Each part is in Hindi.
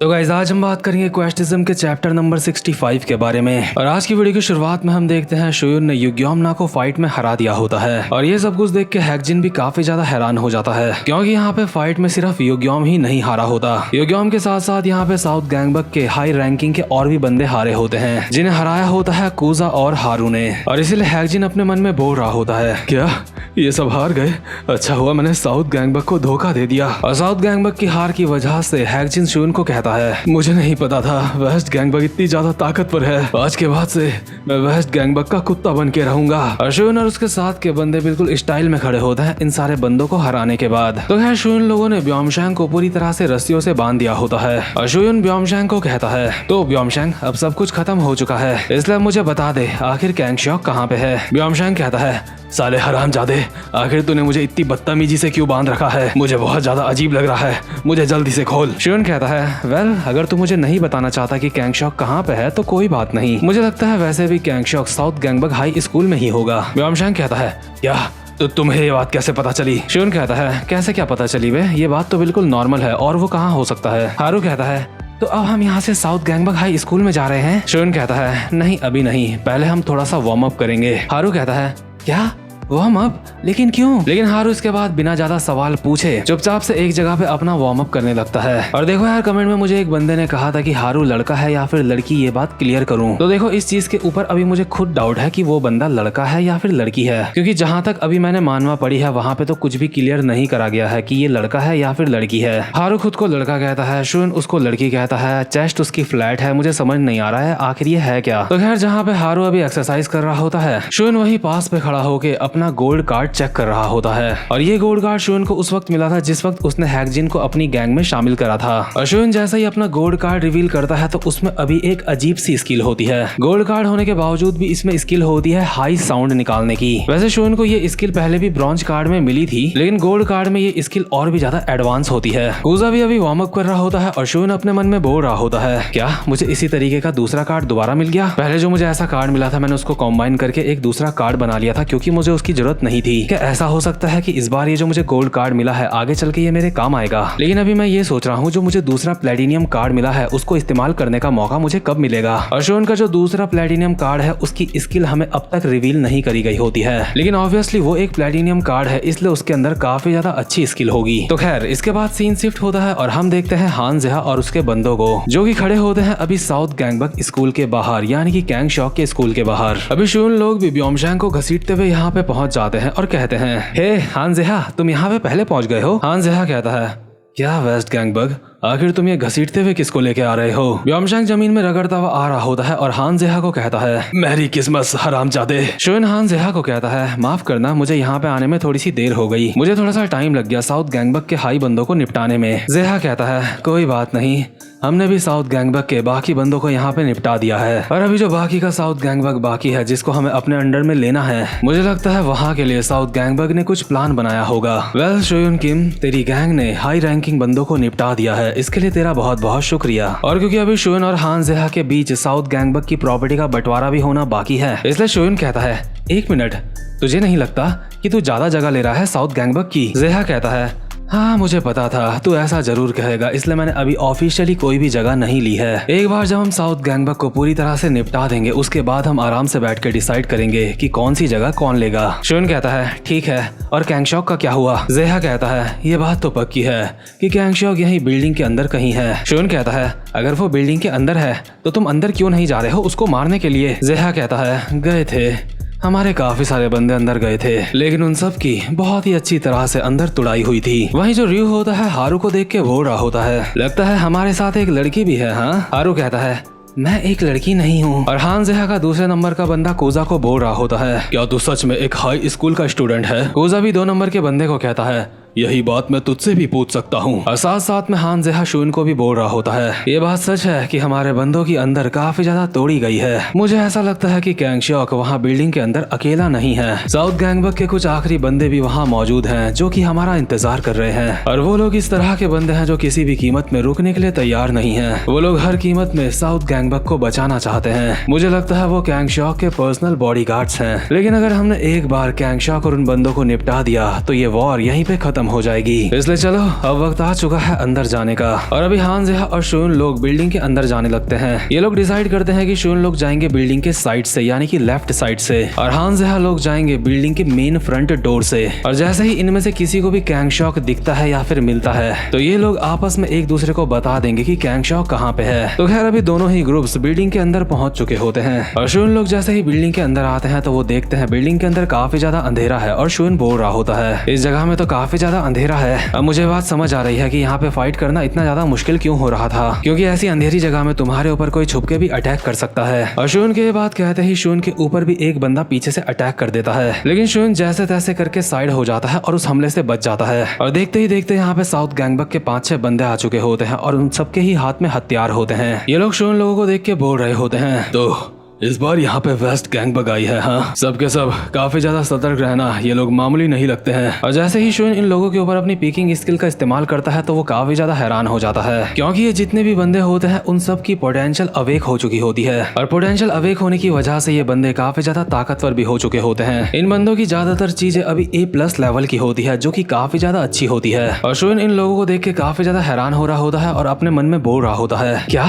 तो गाइस आज हम बात करेंगे क्वेस्टिज्म के चैप्टर नंबर 65 के बारे में। और आज की वीडियो की शुरुआत में हम देखते हैं शोयुन ने युग्योमना को फाइट में हरा दिया होता है और ये सब कुछ देख के हैकजिन भी काफी ज्यादा हैरान हो जाता है क्योंकि यहाँ पे फाइट में सिर्फ युग्योम ही नहीं हारा होता। युग्योम के साथ साथ यहाँ पे साउथ गैंगबक के हाई रैंकिंग के और भी बंदे हारे होते हैं जिन्हें हराया होता है कुजा और हारू ने। और इसीलिए हैकजिन अपने मन में बोल रहा होता है, क्या ये सब हार गए? अच्छा हुआ मैंने साउथ गैंगबक को धोखा दे दिया। और साउथ गैंगबक की हार की वजह से हैकजिन शोयुन को कहता है, मुझे नहीं पता था वेस्ट गैंगबक इतनी ज्यादा ताकतवर है। आज के बाद से मैं वेस्ट गैंगबक का कुत्ता बन के रहूंगा। और शोयुन और उसके साथ के बंदे बिल्कुल स्टाइल में खड़े होते हैं इन सारे बंदों को हराने के बाद। तो खैर शोयुन लोगों ने ब्योमशैंग को पूरी तरह से रस्सियों से बांध दिया होता है और शोयुन ब्योमशैंग को कहता है, तो ब्योमशैंग अब सब कुछ खत्म हो चुका है इसलिए मुझे बता दे आखिर कैंगशॉक कहाँ पे है। ब्योमशैंग कहता है, साले हरामजादे, आखिर तूने मुझे इतनी बदतमीजी से क्यों बांध रखा है? मुझे बहुत ज्यादा अजीब लग रहा है, मुझे जल्दी से खोल। शोयुन कहता है, वेल अगर तू मुझे नहीं बताना चाहता कि कैंगशॉक कहाँ पे है तो कोई बात नहीं, मुझे लगता है वैसे भी कैंगशॉक साउथ गैंगबक हाई स्कूल में ही होगा। ब्योमशैंग कहता है, क्या तो तुम्हें ये बात कैसे पता चली? शोयुन कहता है, कैसे क्या पता चली बे, ये बात तो बिल्कुल नॉर्मल है और वो कहाँ हो सकता है। हारू कहता है, तो अब हम यहाँ से साउथ गैंगबक हाई स्कूल में जा रहे हैं। शोयुन कहता है, नहीं अभी नहीं, पहले हम थोड़ा सा वार्म अप करेंगे। हारू कहता है, क्या वार्म अप? लेकिन क्यों? लेकिन हारू इसके बाद बिना ज्यादा सवाल पूछे चुपचाप से एक जगह पे अपना वार्म अप करने लगता है। और देखो यार कमेंट में मुझे एक बंदे ने कहा था कि हारू लड़का है या फिर लड़की, ये बात क्लियर करूं। तो देखो इस चीज के ऊपर अभी मुझे खुद डाउट है कि वो बंदा लड़का है या फिर लड़की है, क्योंकि जहाँ तक अभी मैंने मानवा पढ़ी है वहाँ पे तो कुछ भी क्लियर नहीं करा गया है कि ये लड़का है या फिर लड़की है। हारू खुद को लड़का कहता है, शोयुन उसको लड़की कहता है, चेस्ट उसकी फ्लैट है, मुझे समझ नहीं आ रहा है आखिर ये है क्या। तो खैर जहाँ पे हारू अभी एक्सरसाइज कर रहा होता है शोयुन वही पास पे खड़ा होके अपना गोल्ड कार्ड चेक कर रहा होता है। और ये गोल्ड कार्ड शोयुन को उस वक्त मिला था जिस वक्त उसने हैकजिन को अपनी गैंग में शामिल करा था। और शोयुन जैसे ही अपना गोल्ड कार्ड रिवील करता है तो उसमें अभी एक अजीब सी स्किल होती है। गोल्ड कार्ड होने के बावजूद भी इसमें स्किल होती है हाई साउंड निकालने की। वैसे शोयुन को ये स्किल पहले भी ब्रॉन्ज कार्ड में मिली थी लेकिन गोल्ड कार्ड में ये स्किल और भी ज्यादा एडवांस होती है। कुजा भी अभी वार्म अप कर रहा होता है और शोयुन अपने मन में बोल रहा होता है, क्या मुझे इसी तरीके का दूसरा कार्ड दोबारा मिल गया? पहले जो मुझे ऐसा कार्ड मिला था मैंने उसको कॉम्बाइन करके एक दूसरा कार्ड बना लिया था क्योंकि मुझे उसकी जरूरत नहीं थी। क्या ऐसा हो सकता है कि इस बार ये जो मुझे गोल्ड कार्ड मिला है आगे चल के ये मेरे काम आएगा? लेकिन अभी मैं ये सोच रहा हूँ जो मुझे दूसरा प्लेटिनियम कार्ड मिला है उसको इस्तेमाल करने का मौका मुझे कब मिलेगा? और शोयुन का जो दूसरा प्लेटिनियम कार्ड है उसकी स्किल हमें अब तक रिवील नहीं करी गई होती है, लेकिन ऑब्वियसली वो एक प्लेटिनियम कार्ड है इसलिए उसके अंदर काफी ज्यादा अच्छी स्किल होगी। तो खैर इसके बाद सीन शिफ्ट होता है और हम देखते हैं हान जेहा और उसके बंदों को जो कि खड़े होते हैं अभी साउथ गैंगबक स्कूल के बाहर, यानी कि कैंगशॉक के स्कूल के बाहर। अभी शोयुन लोग भी ब्योमशैंग को घसीटते हुए यहाँ पे पहुंच जाते हैं और कहते हैं, हे हान जेहा तुम यहाँ पे पहले पहुंच गए हो। हान जेहा कहता है, क्या वेस्ट गैंगबक आखिर तुम ये घसीटते हुए किसको लेके आ रहे हो? ब्योमशैंग जमीन में रगड़ता हुआ आ रहा होता है और हान जेहा को कहता है, मेरी किस्मत हरामजादे। शोयुन हान जेहा को कहता है, माफ करना मुझे यहाँ पे आने में थोड़ी सी देर हो गई, मुझे थोड़ा सा टाइम लग गया साउथ गैंगबक के हाई बंदों को निपटाने में। जेहा कहता है, कोई बात नहीं, हमने भी साउथ गैंगबक के बाकी बंदों को यहाँ पे निपटा दिया है और अभी जो बाकी का साउथ गैंगबक बाकी है जिसको हमें अपने अंडर में लेना है, मुझे लगता है वहाँ के लिए साउथ गैंगबक ने कुछ प्लान बनाया होगा। वेल शोयुन किम, तेरी गैंग ने हाई रैंकिंग बंदों को निपटा दिया है, इसके लिए तेरा बहुत बहुत शुक्रिया। और क्योंकि अभी शोयुन और हान जेहा के बीच साउथ गैंगबक की प्रॉपर्टी का बंटवारा भी होना बाकी है इसलिए शोयुन कहता है, एक मिनट, तुझे नहीं लगता कि तू ज्यादा जगह ले रहा है साउथ गैंगबक की? जेहा कहता है, हाँ मुझे पता था तू ऐसा जरूर कहेगा इसलिए मैंने अभी ऑफिशियली कोई भी जगह नहीं ली है। एक बार जब हम साउथ गैंगबक को पूरी तरह से निपटा देंगे उसके बाद हम आराम से बैठ के डिसाइड करेंगे कि कौन सी जगह कौन लेगा। शोयुन कहता है, ठीक है, और कैंगशॉक का क्या हुआ? जेहा कहता है, ये बात तो पक्की है कि कैंगशॉक यही बिल्डिंग के अंदर कहीं है। शोयुन कहता है, अगर वो बिल्डिंग के अंदर है तो तुम अंदर क्यों नहीं जा रहे हो उसको मारने के लिए? जेहा कहता है, गए थे, हमारे काफी सारे बंदे अंदर गए थे लेकिन उन सब की बहुत ही अच्छी तरह से अंदर तुड़ाई हुई थी। वहीं जो रियो होता है हारू को देख के बोल रहा होता है, लगता है हमारे साथ एक लड़की भी है। हाँ? हारू कहता है, मैं एक लड़की नहीं हूँ। और हान जेहा का दूसरे नंबर का बंदा कुजा को बोल रहा होता है, क्या तू सच में एक हाई स्कूल का स्टूडेंट है? कुजा भी 2 नंबर के बंदे को कहता है, यही बात मैं तुझसे भी पूछ सकता हूँ। और साथ साथ में हान जेहा शोयुन को भी बोल रहा होता है, ये बात सच है कि हमारे बंदों की अंदर काफी ज्यादा तोड़ी गई है। मुझे ऐसा लगता है कि कैंगशॉक वहाँ बिल्डिंग के अंदर अकेला नहीं है, साउथ गैंगबक के कुछ आखिरी बंदे भी वहाँ मौजूद हैं जो कि हमारा इंतजार कर रहे हैं। और वो लोग इस तरह के बंदे हैं जो किसी भी कीमत में रुकने के लिए तैयार नहीं है। वो लोग हर कीमत में साउथ गैंगबक को बचाना चाहते हैं। मुझे लगता है वो कैंगशॉक के पर्सनल बॉडीगार्ड्स हैं, लेकिन अगर हमने एक बार कैंगशॉक और उन बंदों को निपटा दिया तो ये वॉर यहीं पे खत्म हो जाएगी। इसलिए चलो अब वक्त आ चुका है अंदर जाने का। और अभी हान जेहा और शोयुन लोग बिल्डिंग के अंदर जाने लगते हैं। ये लोग डिसाइड करते हैं कि शोयुन लोग जाएंगे बिल्डिंग के साइड से, यानी कि लेफ्ट साइड से, और हान जेहा लोग जाएंगे बिल्डिंग के मेन फ्रंट डोर से। और जैसे ही इनमें से किसी को भी कैंगशॉक दिखता है या फिर मिलता है तो ये लोग आपस में एक दूसरे को बता देंगे कि कैंगशॉक कहाँ पे है। तो खैर अभी दोनों ही ग्रुप्स बिल्डिंग के अंदर पहुंच चुके होते हैं। और शोयुन लोग जैसे ही बिल्डिंग के अंदर आते हैं तो वो देखते हैं बिल्डिंग के अंदर काफी ज्यादा अंधेरा है। और शोयुन बोल रहा होता है इस जगह में तो काफी ज्यादा अंधेरा है। अब मुझे बात समझ आ रही है कि यहाँ पे फाइट करना इतना ज्यादा मुश्किल क्यों हो रहा था, क्योंकि ऐसी अंधेरी जगह में तुम्हारे ऊपर कोई छुप के भी अटैक कर सकता है। और शोयुन के ये बात कहते ही शोयुन के ऊपर भी एक बंदा पीछे से अटैक कर देता है, लेकिन शोयुन जैसे तैसे करके साइड हो जाता है और उस हमले से बच जाता है। और देखते ही देखते यहाँ पे साउथ गैंगबक के 5-6 बंदे आ चुके होते हैं और उन सबके ही हाथ में हथियार होते हैं। ये लोग शोयुन लोगों को देख के बोल रहे होते हैं तो इस बार यहाँ पे वेस्ट गैंगबक आई है। हाँ, सबके सब काफी ज्यादा सतर्क रहना, ये लोग मामूली नहीं लगते हैं। और जैसे ही शोयुन इन लोगों के ऊपर अपनी पीकिंग स्किल का इस्तेमाल करता है तो वो काफी ज्यादा हैरान हो जाता है, क्योंकि ये जितने भी बंदे होते हैं उन सब की पोटेंशियल अवेक हो चुकी होती है। और पोटेंशियल अवेक होने की वजह से ये बंदे काफी ज्यादा ताकतवर भी हो चुके होते हैं। इन बंदों की ज्यादातर चीजें अभी A+ लेवल की होती है, जो की काफी ज्यादा अच्छी होती है। और शोयुन इन लोगों को देख के काफी ज्यादा हैरान हो रहा होता है और अपने मन में बोल रहा होता है क्या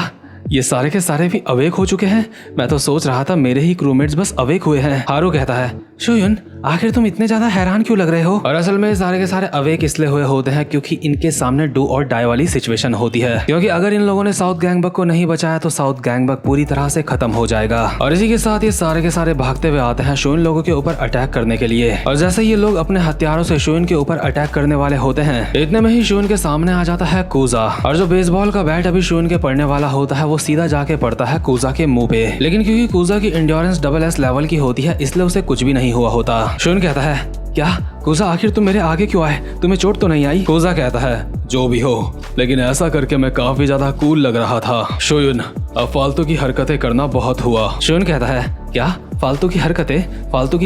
ये सारे के सारे भी अवेक हो चुके हैं? मैं तो सोच रहा था मेरे ही क्रूमेट्स बस अवेक हुए हैं। हारू कहता है शोयुन आखिर तुम इतने ज्यादा हैरान क्यों लग रहे हो? और असल में सारे के सारे अवेक इसलिए हुए होते हैं क्योंकि इनके सामने डू और डाई वाली सिचुएशन होती है, क्योंकि अगर इन लोगों ने साउथ गैंगबक को नहीं बचाया तो साउथ गैंगबक पूरी तरह से खत्म हो जाएगा। और इसी के साथ ये सारे के सारे भागते हुए आते हैं शोयुन लोगों के ऊपर अटैक करने के लिए। और जैसे ये लोग अपने हथियारों से शोयुन के ऊपर अटैक करने वाले होते हैं, इतने में ही शोयुन के सामने आ जाता है कूजा। और जो बेसबॉल का बैट अभी शोयुन के पड़ने वाला होता है वो सीधा जाके पड़ता है कूजा के मुंह पे। लेकिन क्योंकि कूजा की एंड्योरेंस SS लेवल की होती है इसलिए उसे कुछ भी नहीं हुआ होता। शोयुन कहता है क्या कूजा आखिर तुम मेरे आगे क्यों आए? तुम्हें चोट तो नहीं आई? कूजा कहता है जो भी हो, लेकिन ऐसा करके मैं काफी ज्यादा कूल लग रहा था। शोयुन अब फालतू की हरकतें करना बहुत हुआ। शोयुन कहता है क्या फालतू की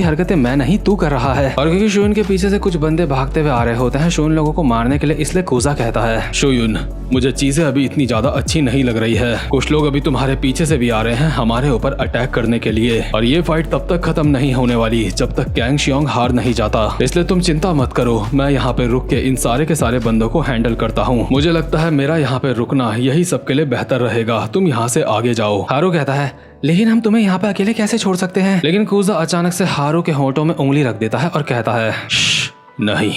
हरकतें मैं नहीं तू कर रहा है। और क्योंकि शोयुन के पीछे से कुछ बंदे भागते हुए आ रहे होते हैं शोयुन लोगों को मारने के लिए, इसलिए कूजा कहता है शोयुन मुझे चीजें अभी इतनी ज्यादा अच्छी नहीं लग रही है। कुछ लोग अभी तुम्हारे पीछे से भी आ रहे हैं हमारे ऊपर अटैक करने के लिए, और ये फाइट तब तक खत्म नहीं होने वाली जब तक कैंग शियोंग हार नहीं जाता। इसलिए तुम चिंता मत करो, मैं यहाँ पे रुक के इन सारे के सारे बंदों को हैंडल करता हूँ। मुझे लगता है मेरा यहाँ पे रुकना यही सबके लिए बेहतर रहेगा, तुम यहाँ से आगे जाओ। हारू कहता है लेकिन हम तुम्हें यहाँ पे अकेले कैसे छोड़ सकते हैं? लेकिन कूजा अचानक से हारू के होंठों में उंगली रख देता है और कहता है नहीं,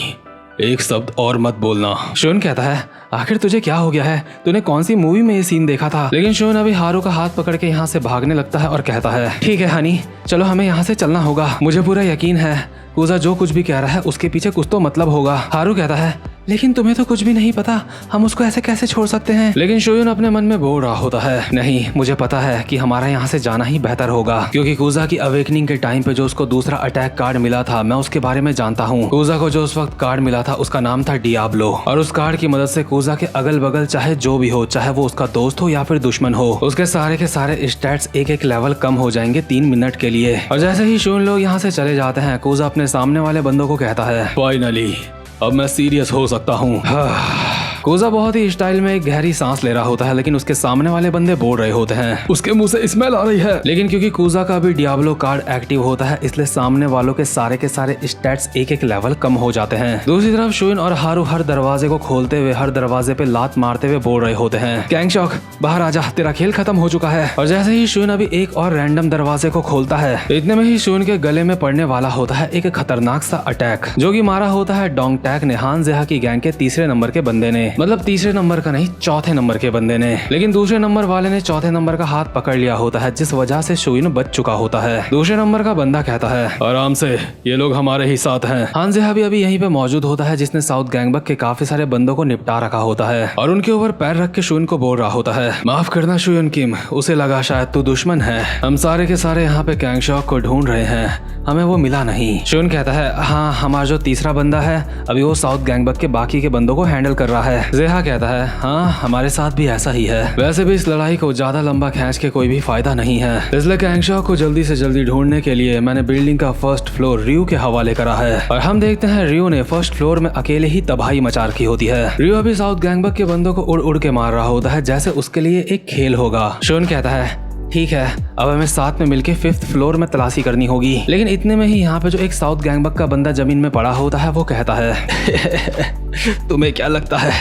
एक शब्द और मत बोलना। शोयुन कहता है आखिर तुझे क्या हो गया है? तूने कौन सी मूवी में ये सीन देखा था? लेकिन शोयुन अभी हारू का हाथ पकड़ के यहाँ से भागने लगता है और कहता है ठीक है हनी, चलो हमें यहाँ से चलना होगा। मुझे पूरा यकीन है कूजा जो कुछ भी कह रहा है उसके पीछे कुछ तो मतलब होगा। हारू कहता है लेकिन तुम्हें तो कुछ भी नहीं पता, हम उसको ऐसे कैसे छोड़ सकते हैं? लेकिन शोयुन अपने मन में बोल रहा होता है नहीं, मुझे पता है कि हमारा यहाँ से जाना ही बेहतर होगा, क्योंकि कूजा की अवेकनिंग के टाइम पे जो उसको दूसरा अटैक कार्ड मिला था मैं उसके बारे में जानता हूँ। कूजा को जो उस वक्त कार्ड मिला था उसका नाम था डियाब्लो, और उस कार्ड की मदद से कूजा के अगल बगल चाहे जो भी हो, चाहे वो उसका दोस्त हो या फिर दुश्मन हो, उसके सारे के सारे स्टैट्स एक लेवल कम हो जाएंगे 3 मिनट के लिए। और जैसे ही शोयुन लोग यहाँ से चले जाते हैं कूजा अपने सामने वाले बंदों को कहता है फाइनली अब मैं सीरियस हो सकता हूँ। कूजा बहुत ही स्टाइल में एक गहरी सांस ले रहा होता है, लेकिन उसके सामने वाले बंदे बोल रहे होते हैं उसके मुंह से स्मेल आ रही है। लेकिन क्योंकि कूजा का भी डियाब्लो कार्ड एक्टिव होता है इसलिए सामने वालों के सारे स्टैट्स एक लेवल कम हो जाते हैं। दूसरी तरफ शोयुन और हारू हर दरवाजे को खोलते हुए हर दरवाजे पे लात मारते हुए बोल रहे होते हैं कैंगशॉक बाहर आजा, तेरा खेल खत्म हो चुका है। और जैसे ही शोयुन अभी एक और रैंडम दरवाजे को खोलता है, इतने में ही शोयुन के गले में पड़ने वाला होता है एक खतरनाक सा अटैक, जो कि मारा होता है डोंग टैक ने, हान जेहा की गैंग के तीसरे नंबर के बंदे ने। मतलब तीसरे नंबर का नहीं, चौथे नंबर के बंदे ने। लेकिन दूसरे नंबर वाले ने चौथे नंबर का हाथ पकड़ लिया होता है, जिस वजह से शोयुन बच चुका होता है। दूसरे नंबर का बंदा कहता है आराम से, ये लोग हमारे ही साथ हैं। हान जेहा भी अभी यहीं पे मौजूद होता है, जिसने साउथ गैंगबक के काफी सारे बंदों को निपटा रखा होता है और उनके ऊपर पैर रख के शोयुन को बोल रहा होता है माफ करना शोयुन किम, उसे लगा शायद तू दुश्मन है। हम सारे के सारे यहाँ पे कैंगशॉक को ढूंढ रहे हैं, हमें वो मिला नहीं। शोयुन कहता है हाँ, हमारा जो तीसरा बंदा है अभी वो साउथ गैंगबक के बाकी के बंदों को हैंडल कर रहा है। जेहा कहता है हाँ, हमारे साथ भी ऐसा ही है। वैसे भी इस लड़ाई को ज्यादा लंबा खींच के कोई भी फायदा नहीं है, इसलिए कैंगशॉक को जल्दी से जल्दी ढूंढने के लिए मैंने बिल्डिंग का फर्स्ट फ्लोर रियो के हवाले करा है। और हम देखते हैं रियो ने फर्स्ट फ्लोर में अकेले ही तबाही मचा रखी होती है। रियो अभी साउथ गैंगबक के बंदों को उड़ उड़ के मार रहा होता है जैसे उसके लिए एक खेल होगा। शोयुन कहता है ठीक है, अब हमें साथ में मिलके 5th फ्लोर में तलाशी करनी होगी। लेकिन इतने में ही यहाँ पे जो एक साउथ गैंगबक का बंदा जमीन में पड़ा होता है वो कहता है तुम्हें क्या लगता है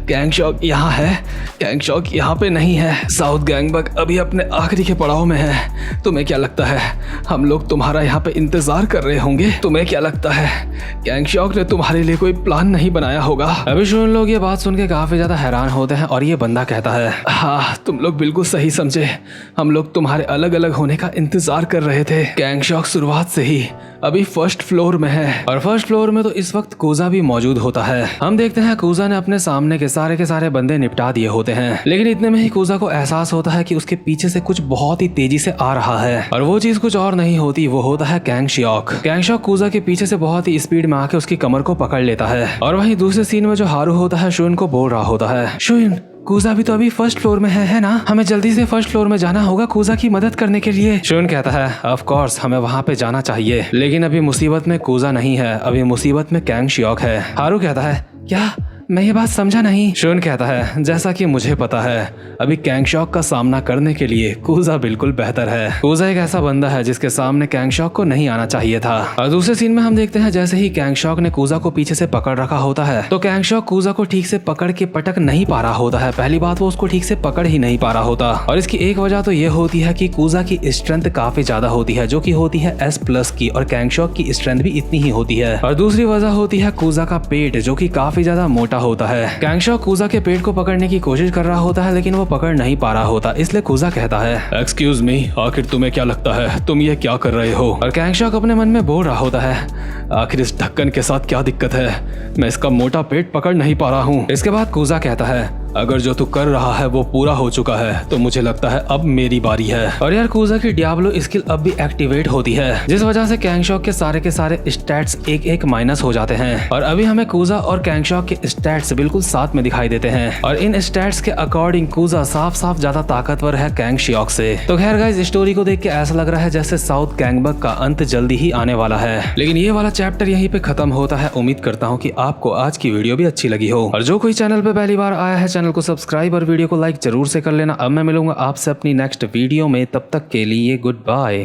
गैंगशॉक यहाँ है? गैंगशॉक यहाँ पे नहीं है। साउथ गैंगबक अभी अपने आखिरी के पड़ाव में है। तुम्हें क्या लगता है हम लोग तुम्हारा यहाँ पे इंतजार कर रहे होंगे? तुम्हें क्या लगता है गैंगशॉक ने तुम्हारे लिए कोई प्लान नहीं बनाया होगा? अभी शोन लोग ये बात सुन के काफी ज्यादा हैरान होते हैं और ये बंदा कहता है, हाँ तुम लोग बिल्कुल सही समझे। हम लोग तुम्हारे अलग अलग होने का इंतजार कर रहे थे। गैंगशॉक शुरुआत से ही अभी फर्स्ट फ्लोर में है और फर्स्ट फ्लोर में तो इस वक्त कूजा भी मौजूद होता है। हम देखते हैं कूजा ने अपने सामने के सारे बंदे निपटा दिए होते हैं, लेकिन इतने में ही कूजा को एहसास होता है कि उसके पीछे से कुछ बहुत ही तेजी से आ रहा है और वो चीज कुछ और नहीं होती, वो होता है गैंगशॉक। गैंगशॉक कूजा के पीछे से बहुत ही स्पीड में आके उसकी कमर को पकड़ लेता है और वहीं दूसरे सीन में जो हारू होता है शुइन को बोल रहा होता है, शुइन कूजा भी तो अभी फर्स्ट फ्लोर में है ना? हमें जल्दी से फर्स्ट फ्लोर में जाना होगा कूजा की मदद करने के लिए। शुइन कहता है, ऑफ कोर्स हमें वहाँ पे जाना चाहिए, लेकिन अभी मुसीबत में कूजा नहीं है, अभी मुसीबत में गैंगशॉक है। हारू कहता है, क्या? मैं ये बात समझा नहीं। शुइन कहता है, जैसा कि मुझे पता है अभी गैंगशॉक का सामना करने के लिए कूजा बिल्कुल बेहतर है। कूजा एक ऐसा बंदा है जिसके सामने गैंगशॉक को नहीं आना चाहिए था। और दूसरे सीन में हम देखते हैं जैसे ही गैंगशॉक ने कूजा को पीछे से पकड़ रखा होता है तो गैंगशॉक कूजा को ठीक से पकड़ के पटक नहीं पा रहा होता है। पहली बात वो उसको ठीक से पकड़ ही नहीं पा रहा होता और इसकी एक वजह तो ये होती है कि कूजा की स्ट्रेंथ काफी ज्यादा होती है, जो कि होती है S+ की, और गैंगशॉक की स्ट्रेंथ भी इतनी ही होती है। और दूसरी वजह होती है कूजा का पेट, जो कि काफी ज्यादा मोटा होता है। गैंगशॉक कूजा के पेट को पकड़ने की कोशिश कर रहा होता है लेकिन वो पकड़ नहीं पा रहा होता, इसलिए कूजा कहता है, एक्सक्यूज मी, आखिर तुम्हें क्या लगता है तुम ये क्या कर रहे हो? और गैंगशॉक अपने मन में बोल रहा होता है, आखिर इस ढक्कन के साथ क्या दिक्कत है? मैं इसका मोटा पेट पकड़ नहीं पा रहा हूँ। इसके बाद कूजा कहता है, अगर जो तू कर रहा है वो पूरा हो चुका है तो मुझे लगता है अब मेरी बारी है। और यार कूजा की डियाब्लो स्किल अब भी एक्टिवेट होती है, जिस वजह से गैंगशॉक के सारे स्टैट्स एक माइनस हो जाते हैं और अभी हमें कूजा और गैंगशॉक के स्टैट्स बिल्कुल साथ में दिखाई देते हैं और इन स्टैट्स के अकॉर्डिंग कूजा साफ ज्यादा ताकतवर है गैंगशॉक से। तो खैर गाइस, स्टोरी को देख के ऐसा लग रहा है जैसे साउथ गैंगबक का अंत जल्दी ही आने वाला है, लेकिन ये वाला चैप्टर यहीं पे खत्म होता है। उम्मीद करता हूँ कि आपको आज की वीडियो भी अच्छी लगी हो और जो कोई चैनल पे पहली बार आया है चैनल को सब्सक्राइब और वीडियो को लाइक जरूर से कर लेना। अब मैं मिलूंगा आपसे अपनी नेक्स्ट वीडियो में, तब तक के लिए गुड बाय।